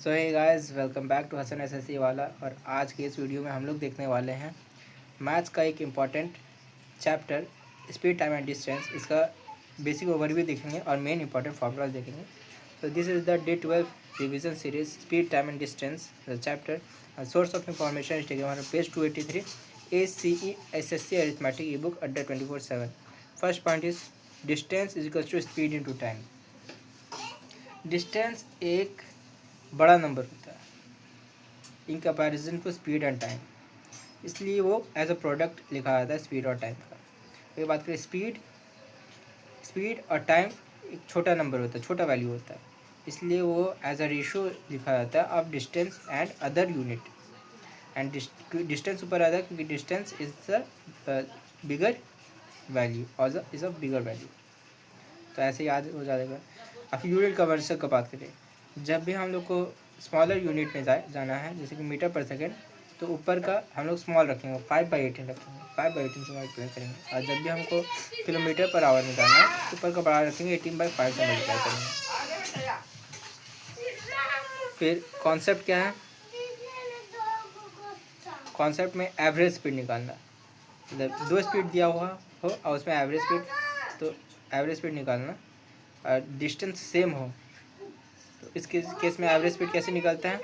So hey guys, welcome back to Hasan SSC वाला। और आज के इस वीडियो में हम लोग देखने वाले हैं मैथ्स का एक important chapter speed time and distance. इसका बेसिक ओवरव्यू देखेंगे और मेन इंपॉर्टेंट फार्मूलाज देखेंगे। तो this is the day 12 revision series speed time and distance chapter. Source of information is taken on page 283 ACE SSC arithmetic e book Adda 24/7। First point is distance is equal to speed into time. Distance एक बड़ा number होता है in comparison to speed and time, इसलिए वो as a product लिखा जाता है speed और टाइम का। फिर बात करें स्पीड और टाइम एक छोटा नंबर होता है, छोटा वैल्यू होता है, इसलिए वो एज अ रेशो लिखा जाता है of distance and other unit. And distance ऊपर आता है क्योंकि distance is the bigger value और इज अ बिगर वैल्यू। तो ऐसे याद हो जाएगा। अब यूनिट कन्वर्जन का बात करें, जब भी हम लोग को स्मॉलर यूनिट में जाना है, जैसे कि मीटर पर सेकेंड, तो ऊपर का हम लोग स्मॉल रखेंगे, 5/18 रखेंगे, 5/18 से मल्टीप्लाई करेंगे। और जब भी हमको किलोमीटर पर आवर में जाना है तो ऊपर का बड़ा रखेंगे, 18/5 से मल्टीप्लाई करेंगे। फिर कॉन्सेप्ट क्या है? कॉन्सेप्ट में एवरेज स्पीड निकालना, मतलब दो स्पीड दिया हुआ हो और उसमें एवरेज स्पीड, तो एवरेज स्पीड निकालना और डिस्टेंस सेम हो। तो इस केस में एवरेज स्पीड कैसे निकलता है?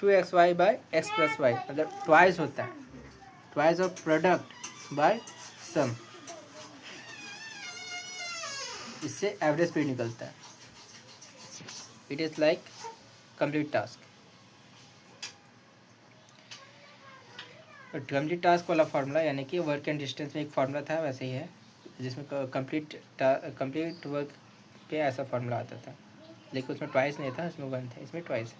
2xy/x+y, मतलब ट्वाइस होता है, ट्वाइस ऑफ प्रोडक्ट बाय सम, इससे एवरेज स्पीड निकलता है। It is like complete task. Complete task वाला फार्मूला यानी कि वर्क एंड डिस्टेंस में एक फार्मूला था, वैसे ही है, जिसमें कंप्लीट वर्क पे ऐसा फार्मूला आता था, लेकिन उसमें ट्वाइस नहीं था, उसमें 1 था, इसमें ट्वाइस।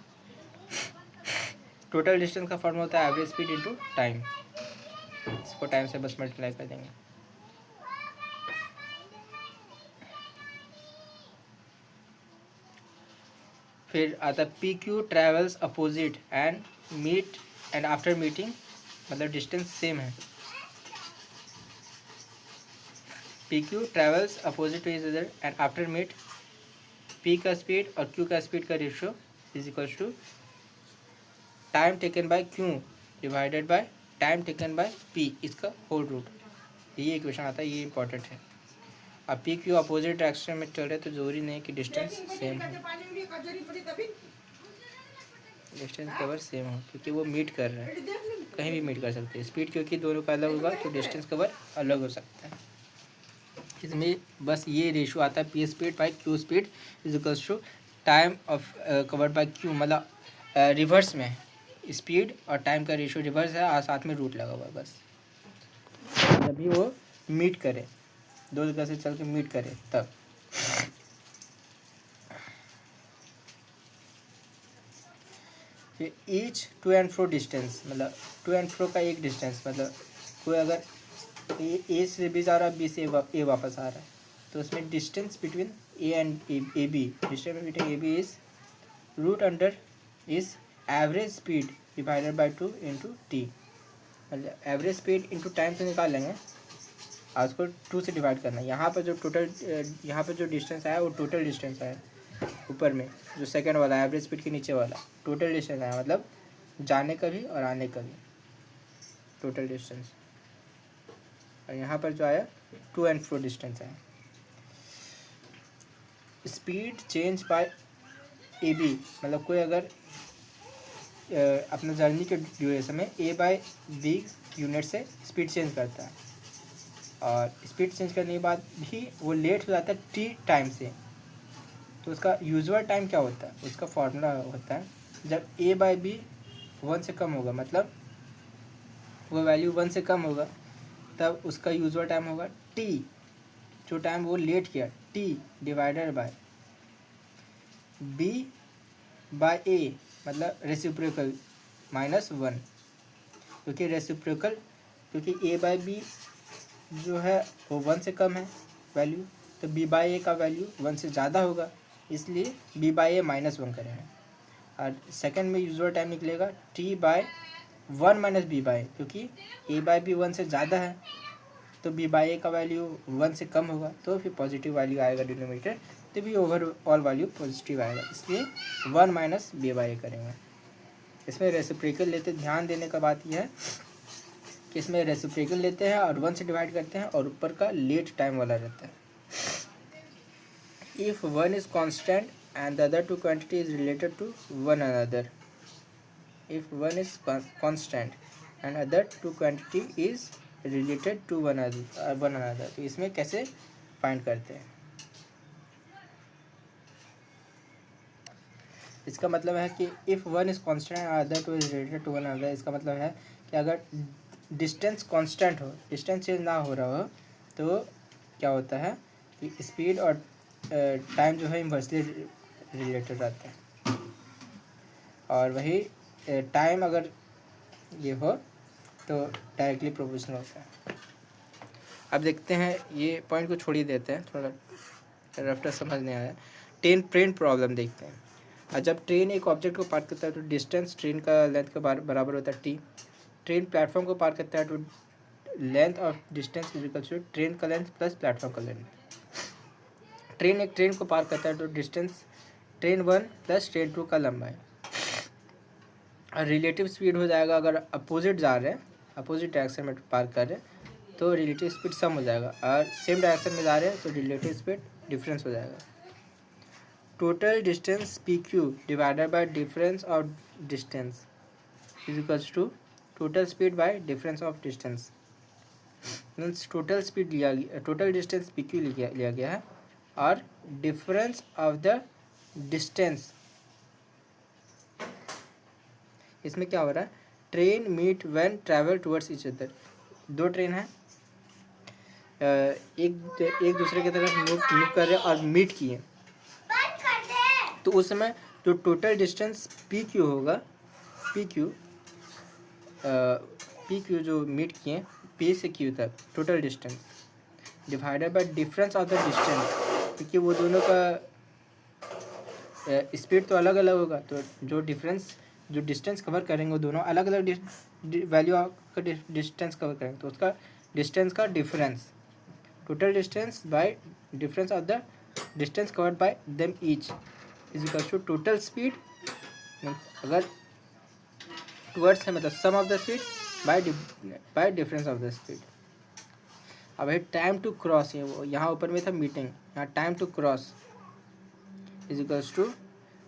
टोटल डिस्टेंस का फार्मूला होता है एवरेज स्पीड इनटू टाइम। इसको टाइम से बस मल्टीप्लाई कर देंगे। फिर आता है PQ travels opposite and meet and after meeting, मतलब डिस्टेंस सेम है। PQ travels opposite to each other and after meet, P का स्पीड और Q का स्पीड का ratio is equals to time taken by Q divided by time taken by P, इसका whole root. ये equation आता है, ये इंपॉर्टेंट है। अब PQ अपोजिट डायरेक्शन में चल रहे तो जरूरी नहीं कि डिस्टेंस सेम हो, डिस्टेंस कवर सेम हो, क्योंकि वो मीट कर रहे हैं, कहीं भी मीट कर सकते हैं। स्पीड क्योंकि दोनों का अलग होगा तो डिस्टेंस कवर अलग हो सकता है। इसमें बस ये रेशो आता है P speed by Q speed is equals to time of covered by Q, मतलब रिवर्स में स्पीड और टाइम का रेशो रिवर्स है और साथ में रूट लगा हुआ है। बस जब भी वो मीट करे, दो जगह से चल के मीट करे तब। फिर each to and fro distance, मतलब टू एंड फ्रो का एक डिस्टेंस, मतलब कोई अगर ए से बी जा रहा है, बी से ए वापस आ रहा है, तो उसमें distance between A and A B, distance between A B is root under is average speed divided by 2 into T, मतलब एवरेज स्पीड इंटू टाइम से निकाल लेंगे और उसको 2 से डिवाइड करना है। यहाँ पर जो टोटल, यहाँ पर जो डिस्टेंस आया वो टोटल डिस्टेंस आया, ऊपर में जो सेकंड वाला एवरेज स्पीड के नीचे वाला टोटल डिस्टेंस आया, मतलब जाने का भी और आने का भी टोटल डिस्टेंस। और यहाँ पर जो आया टू एंड फ्रो डिस्टेंस आया। Speed change by A B, मतलब कोई अगर अपना जर्नी के ड्यूरेशन में A/B यूनिट से स्पीड चेंज करता है और स्पीड चेंज करने के बाद भी वो लेट हो जाता है T टाइम से, तो उसका यूजुअल टाइम क्या होता है? उसका फॉर्मूला होता है जब A/B 1 से कम होगा, मतलब वो वैल्यू 1 से कम होगा, तब उसका यूजुअल टाइम होगा T, जो टाइम वो लेट किया, T डिवाइडेड बाय B/A, मतलब रेसिप्रोकल -1, क्योंकि रेसिप्रोकल, क्योंकि A/B जो है वो 1 से कम है वैल्यू, तो B/A का वैल्यू 1 से ज़्यादा होगा, इसलिए B/A -1 करेंगे। और सेकंड में यूजुअल टाइम निकलेगा T/1 - B/A, क्योंकि A/B 1 से ज़्यादा है तो B/A का वैल्यू 1 से कम होगा, तो फिर पॉजिटिव वैल्यू आएगा डिनोमिनेटर तो भी ओवरऑल वैल्यू पॉजिटिव आएगा, इसलिए 1 माइनस बी बाई ए करेंगे। इसमें रेसिप्रोकल लेते, ध्यान देने का बात यह है कि इसमें रेसिप्रोकल लेते हैं और 1 से डिवाइड करते हैं और ऊपर का लेट टाइम वाला रहता है। If 1 is constant and the other two quantity is related to one another, if one is constant and other two quantity is related to one another, तो इसमें कैसे फाइंड करते हैं? इसका मतलब है कि if one is constant and other two is related to one another, इसका मतलब है कि अगर डिस्टेंस कांस्टेंट हो, डिस्टेंस चेंज ना हो रहा हो, तो क्या होता है कि स्पीड और टाइम जो है इन्वर्सली रिलेटेड रहता है, और वही टाइम अगर ये हो तो डायरेक्टली प्रोपोर्शनल होता है। अब देखते हैं, ये पॉइंट को छोड़ ही देते हैं, थोड़ा रफ्टर समझ नहीं आया। ट्रेन प्रॉब्लम देखते हैं। और जब ट्रेन एक ऑब्जेक्ट को पार करता है तो डिस्टेंस ट्रेन का लेंथ के बराबर होता है टी। ट्रेन प्लेटफॉर्म को पार करता है तो length of distance is equal to train का लेंथ प्लस प्लेटफॉर्म का लेंथ। ट्रेन एक ट्रेन को पार करता है तो डिस्टेंस ट्रेन 1 प्लस ट्रेन 2 का लंबाई। और रिलेटिव स्पीड हो जाएगा, अगर अपोजिट जा रहे हैं, अपोजिट डायरेक्शन में पार कर रहे हैं तो रिलेटिव स्पीड सम हो जाएगा, और सेम डायरेक्शन में जा रहे हैं तो रिलेटिव स्पीड डिफरेंस हो जाएगा। Total distance P Q divided by difference of distance is equals to total speed by difference of distance. Means total speed लिया गया, टोटल डिस्टेंस पी क्यू लिया गया है और डिफरेंस ऑफ द डिस्टेंस, इसमें क्या हो रहा है, train meet when travel towards each other. दो ट्रेन है, एक दूसरे की तरफ मूव कर रहे हैं और मीट किए, तो उस समय जो टोटल डिस्टेंस पी क्यू होगा, पी क्यू जो मीट किए पी से क्यू तक total distance divided by difference of the distance, क्योंकि वो दोनों का स्पीड तो अलग अलग होगा, तो जो डिस्टेंस कवर करेंगे वो दोनों अलग अलग वैल्यू का डिस्टेंस कवर करेंगे, तो उसका डिस्टेंस का difference, total distance by difference of the distance covered by them each is equal to total speed. अगर टुवर्ड्स है मतलब sum of the speed by difference of the speed. अब है टाइम टू क्रॉस, है वो यहाँ ऊपर में था मीटिंग, यहाँ time to cross is equals to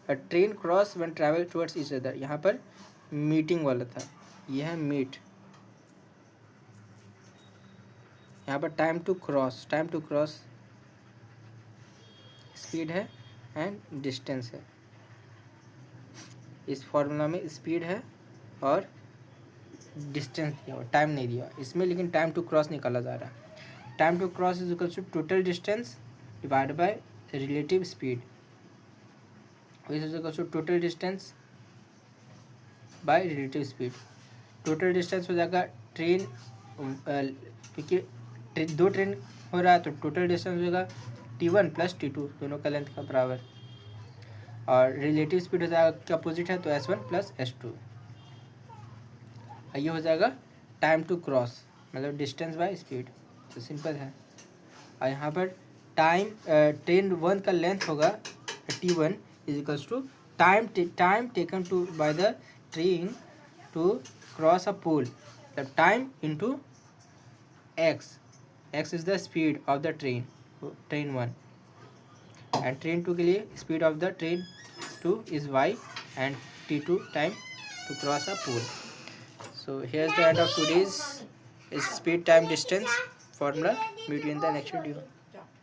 a train cross when travel towards each other. यहाँ पर मीटिंग वाला था, यह है मीट। यहाँ पर टाइम टू क्रॉस स्पीड है एंड डिस्टेंस है। इस फॉर्मूला में स्पीड है और डिस्टेंस दिया हुआ, टाइम नहीं दिया इसमें, लेकिन टाइम टू क्रॉस निकाला जा रहा है। Time to cross is equal to total distance divide by relative speed, is equal to total distance by relative speed. Total distance हो जाएगा ट्रेन, क्योंकि दो ट्रेन हो रहा है तो टोटल डिस्टेंस हो जाएगा T1 प्लस T2 दोनों का लेंथ का बराबर, और रिलेटिव स्पीड हो जाएगा क्या अपोजिट है तो S1 प्लस S2। ये हो जाएगा टाइम टू क्रॉस मतलब डिस्टेंस बाय स्पीड, तो सिंपल है। और यहाँ पर टाइम ट्रेन 1 का लेंथ होगा T1 is equals to time taken to by the train to cross a pole, the time into x is the speed of the train 1, and train 2 के लिए speed of the train 2 is y and T2 time to cross a pole. So here's the end of today's speed time distance formula. Meet you in the next video.